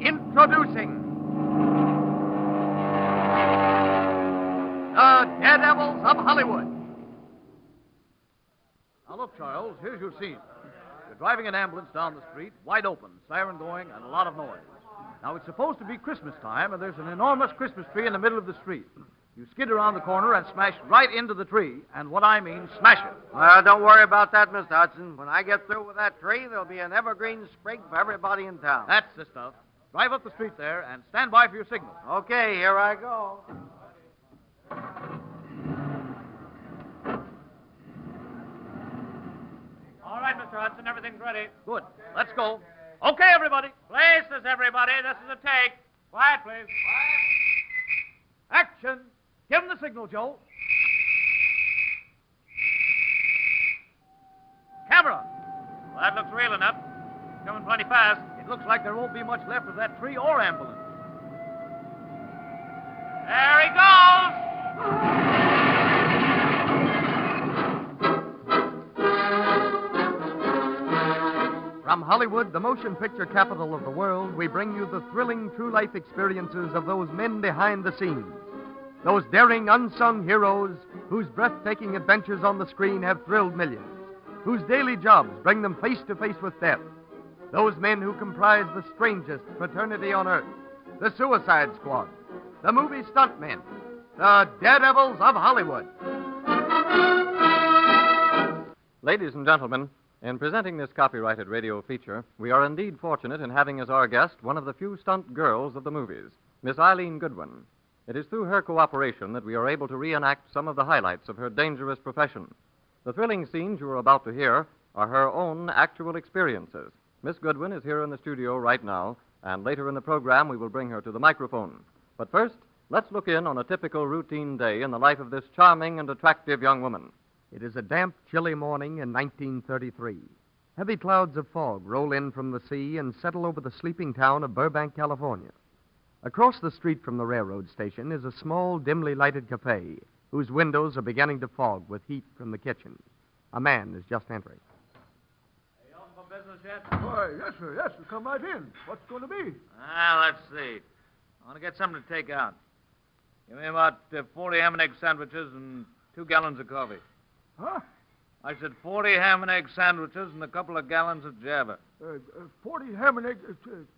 Introducing the Daredevils of Hollywood. Now look, Charles, here's your scene. You're driving an ambulance down the street, wide open, siren going, and a lot of noise. Now, it's supposed to be Christmas time, and there's an enormous Christmas tree in the middle of the street. You skid around the corner and smash right into the tree, and what I mean, smash it. Well, don't worry about that, Mr. Hudson. When I get through with that tree, there'll be an evergreen sprig for everybody in town. That's the stuff. Drive up the street there and stand by for your signal. Okay, here I go. All right, Mr. Hudson, everything's ready. Good. Let's go. Okay, everybody. Places, everybody. This is a take. Quiet, please. Action. Give him the signal, Joe. Camera. Well, that looks real enough. Coming plenty fast. It looks like there won't be much left of that tree or ambulance. There he goes. From Hollywood, the motion picture capital of the world, we bring you the thrilling true life experiences of those men behind the scenes. Those daring unsung heroes whose breathtaking adventures on the screen have thrilled millions, whose daily jobs bring them face to face with death. Those men who comprise the strangest fraternity on earth, the Suicide Squad, the movie stuntmen, the Daredevils of Hollywood. Ladies and gentlemen, in presenting this copyrighted radio feature, we are indeed fortunate in having as our guest one of the few stunt girls of the movies, Miss Eileen Goodwin. It is through her cooperation that we are able to reenact some of the highlights of her dangerous profession. The thrilling scenes you are about to hear are her own actual experiences. Miss Goodwin is here in the studio right now, and later in the program we will bring her to the microphone. But first, let's look in on a typical routine day in the life of this charming and attractive young woman. It is a damp, chilly morning in 1933. Heavy clouds of fog roll in from the sea and settle over the sleeping town of Burbank, California. Across the street from the railroad station is a small, dimly lighted cafe whose windows are beginning to fog with heat from the kitchen. A man is just entering. Are you open for business yet? Why, yes, sir. Yes, sir. Come right in. What's it going to be? Let's see. I want to get something to take out. Give me about 40 ham and egg sandwiches and 2 gallons of coffee. Huh? I said 40 ham and egg sandwiches and a couple of gallons of Java. 40 ham and egg,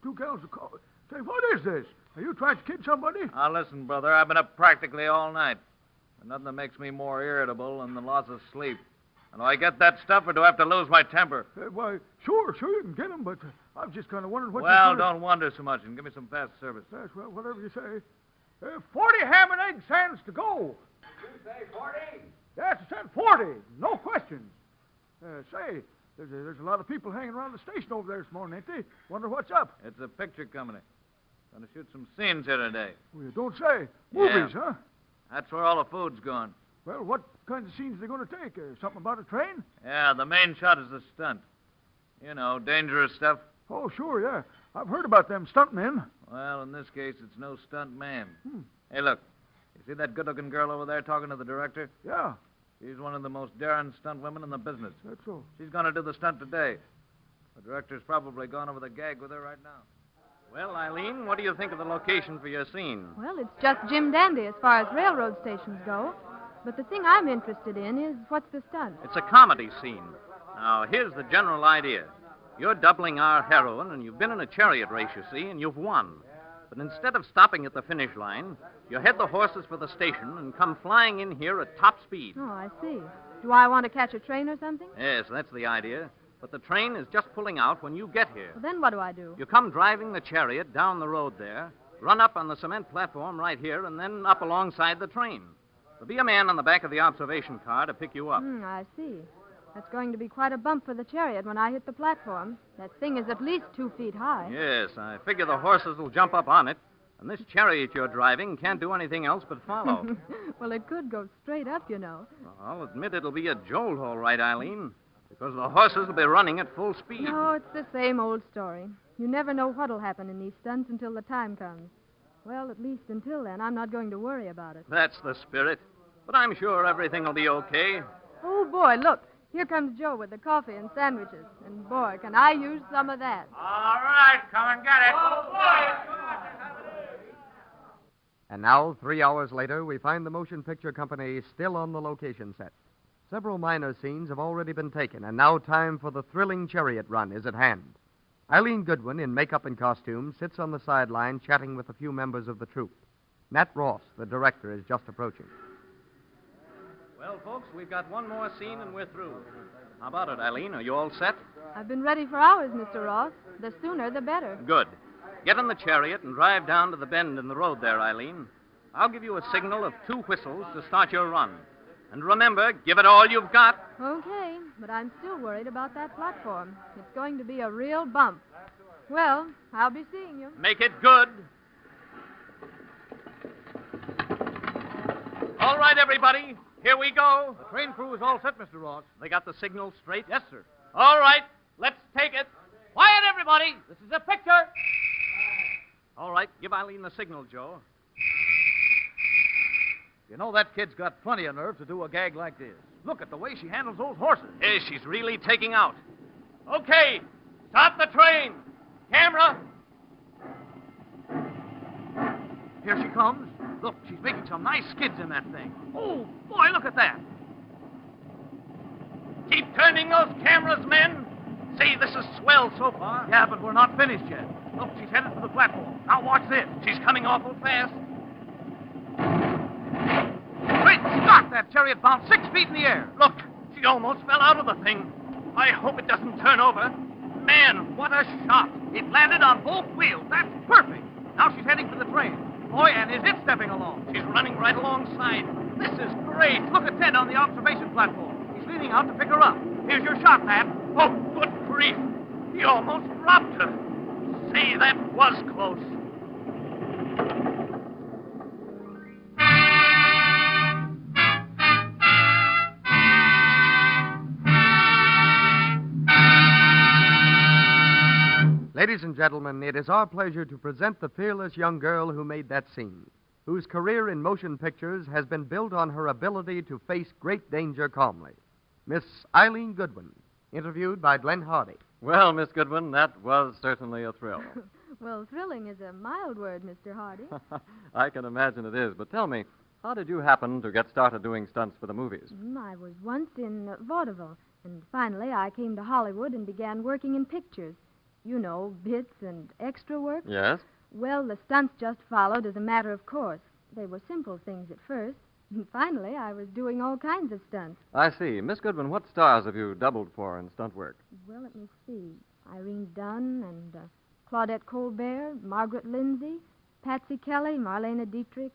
2 gallons of coffee. Say, what is this? Are you trying to kid somebody? Now, listen, brother. I've been up practically all night. There's nothing that makes me more irritable than the loss of sleep. And do I get that stuff, or do I have to lose my temper? Why, sure, you can get them, but I was just kind of wondering what Well, don't wonder so much and give me some fast service. Yes, well, whatever you say. 40 ham and egg sands to go. You say 40? Yes, I said 40. No questions. Say, there's a lot of people hanging around the station over there this morning, ain't they? Wonder what's up. It's a picture company. Going to shoot some scenes here today. Well, you don't say. Movies, huh? That's where all the food's going. Well, what kinds of scenes are they going to take? Something about a train? Yeah, the main shot is the stunt. You know, dangerous stuff. Oh, sure, yeah. I've heard about them stuntmen. Well, in this case, it's no stunt man. Hey, look. You see that good-looking girl over there talking to the director? Yeah. She's one of the most daring stunt women in the business. That's so. She's going to do the stunt today. The director's probably gone over the gag with her right now. Well, Eileen, what do you think of the location for your scene? Well, it's just Jim Dandy as far as railroad stations go. But the thing I'm interested in is what's the stunt? It's a comedy scene. Now, here's the general idea. You're doubling our heroine, and you've been in a chariot race, you see, and you've won. But instead of stopping at the finish line, you head the horses for the station and come flying in here at top speed. Oh, I see. Do I want to catch a train or something? Yes, that's the idea. But the train is just pulling out when you get here. Well, then what do I do? You come driving the chariot down the road there, run up on the cement platform right here, and then up alongside the train. There'll be a man on the back of the observation car to pick you up. I see. That's going to be quite a bump for the chariot when I hit the platform. That thing is at least 2 feet high. Yes, I figure the horses will jump up on it, and this chariot you're driving can't do anything else but follow. Well, it could go straight up, you know. I'll admit it'll be a jolt, all right, Eileen, because the horses will be running at full speed. No, it's the same old story. You never know what'll happen in these stunts until the time comes. Well, at least until then, I'm not going to worry about it. That's the spirit. But I'm sure everything will be okay. Oh, boy, look. Here comes Joe with the coffee and sandwiches. And, boy, can I use some of that. All right, come and get it. Oh, boy, And now, 3 hours later, we find the motion picture company still on the location set. Several minor scenes have already been taken, and now time for the thrilling chariot run is at hand. Eileen Goodwin, in makeup and costume, sits on the sideline chatting with a few members of the troupe. Nat Ross, the director, is just approaching. Well, folks, we've got one more scene and we're through. How about it, Eileen? Are you all set? I've been ready for hours, Mr. Ross. The sooner, the better. Good. Get in the chariot and drive down to the bend in the road there, Eileen. I'll give you a signal of 2 whistles to start your run. And remember, give it all you've got. Okay, but I'm still worried about that platform. It's going to be a real bump. Well, I'll be seeing you. Make it good. All right, everybody. Here we go. The train crew is all set, Mr. Ross. They got the signal straight? Yes, sir. All right, let's take it. Quiet, everybody. This is a picture. All right, give Eileen the signal, Joe. You know, that kid's got plenty of nerve to do a gag like this. Look at the way she handles those horses. Hey, she's really taking out. Okay, stop the train. Camera. Here she comes. Look, she's making some nice skids in that thing. Oh, boy, look at that. Keep turning those cameras, men. See, this is swell so far. Yeah, but we're not finished yet. Look, she's headed for the platform. Now watch this. She's coming awful fast. Great Scott! That chariot bounced 6 feet in the air. Look, she almost fell out of the thing. I hope it doesn't turn over. Man, what a shot. It landed on both wheels. That's perfect. Now she's heading for the train. Boy, and is it stepping along. She's running right alongside. This is great. Look at Ted on the observation platform. He's leaning out to pick her up. Here's your shot, Nat. Oh, good grief. He almost dropped her. See, that was close. Ladies and gentlemen, it is our pleasure to present the fearless young girl who made that scene, whose career in motion pictures has been built on her ability to face great danger calmly. Miss Eileen Goodwin, interviewed by Glenn Hardy. Well, Miss Goodwin, that was certainly a thrill. Well, thrilling is a mild word, Mr. Hardy. I can imagine it is. But tell me, how did you happen to get started doing stunts for the movies? I was once in vaudeville, and finally I came to Hollywood and began working in pictures. You know, bits and extra work. Yes? Well, the stunts just followed as a matter of course. They were simple things at first. And finally, I was doing all kinds of stunts. I see. Miss Goodwin, what stars have you doubled for in stunt work? Well, let me see. Irene Dunn and Claudette Colbert, Margaret Lindsay, Patsy Kelly, Marlena Dietrich,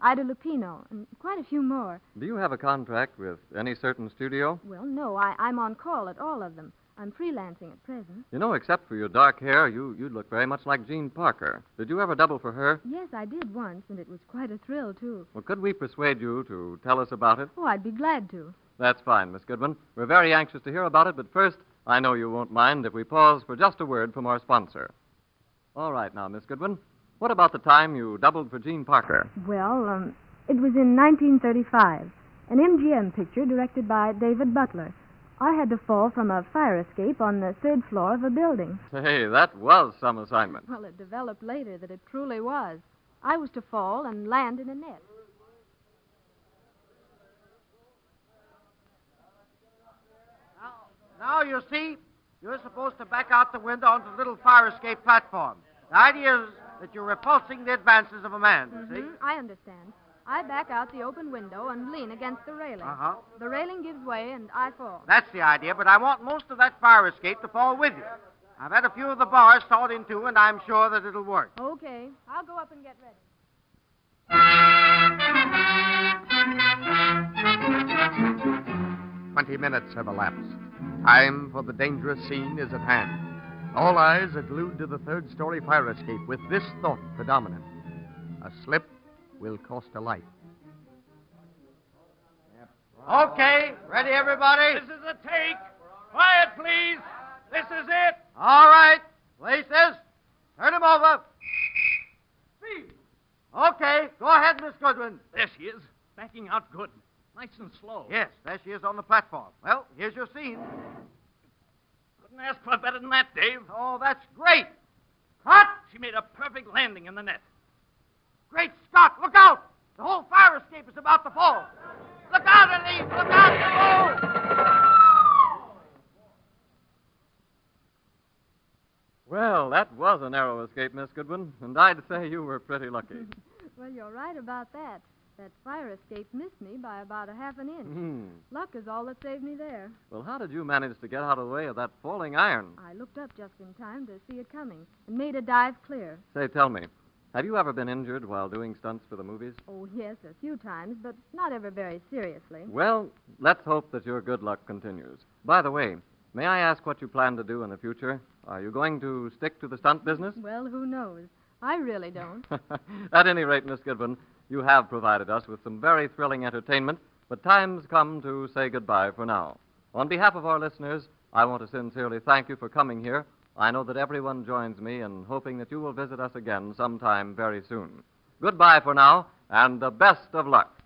Ida Lupino, and quite a few more. Do you have a contract with any certain studio? Well, no, I'm on call at all of them. I'm freelancing at present. You know, except for your dark hair, you'd look very much like Jean Parker. Did you ever double for her? Yes, I did once, and it was quite a thrill, too. Well, could we persuade you to tell us about it? Oh, I'd be glad to. That's fine, Miss Goodwin. We're very anxious to hear about it, but first, I know you won't mind if we pause for just a word from our sponsor. All right, now, Miss Goodwin, what about the time you doubled for Jean Parker? Well, it was in 1935, an MGM picture directed by David Butler. I had to fall from a fire escape on the 3rd floor of a building. Hey, that was some assignment. Well, it developed later that it truly was. I was to fall and land in a net. Now, you see, you're supposed to back out the window onto the little fire escape platform. The idea is that you're repulsing the advances of a man, you see? I understand. I back out the open window and lean against the railing. Uh-huh. The railing gives way and I fall. That's the idea, but I want most of that fire escape to fall with you. I've had a few of the bars sawed in two, and I'm sure that it'll work. Okay. I'll go up and get ready. 20 minutes have elapsed. Time for the dangerous scene is at hand. All eyes are glued to the 3rd-story fire escape with this thought predominant. A slip will cost a life. Okay, ready, everybody? This is a take. Quiet, please. This is it. All right. Places. Turn him over. Speed. Okay, go ahead, Miss Goodwin. There she is, backing out good. Nice and slow. Yes, there she is on the platform. Well, here's your scene. Couldn't ask for better than that, Dave. Oh, that's great. Cut! She made a perfect landing in the net. Great Scott, look about to fall. Look out, Eileen! Look out! Move! Well, that was a narrow escape, Miss Goodwin, and I'd say you were pretty lucky. Well, you're right about that. That fire escape missed me by about a half an inch. Luck is all that saved me there. Well, how did you manage to get out of the way of that falling iron? I looked up just in time to see it coming and made a dive clear. Say, tell me, have you ever been injured while doing stunts for the movies? Oh, yes, a few times, but not ever very seriously. Well, let's hope that your good luck continues. By the way, may I ask what you plan to do in the future? Are you going to stick to the stunt business? Well, who knows? I really don't. At any rate, Miss Goodwin, you have provided us with some very thrilling entertainment, but time's come to say goodbye for now. On behalf of our listeners, I want to sincerely thank you for coming here. I know that everyone joins me in hoping that you will visit us again sometime very soon. Goodbye for now, and the best of luck.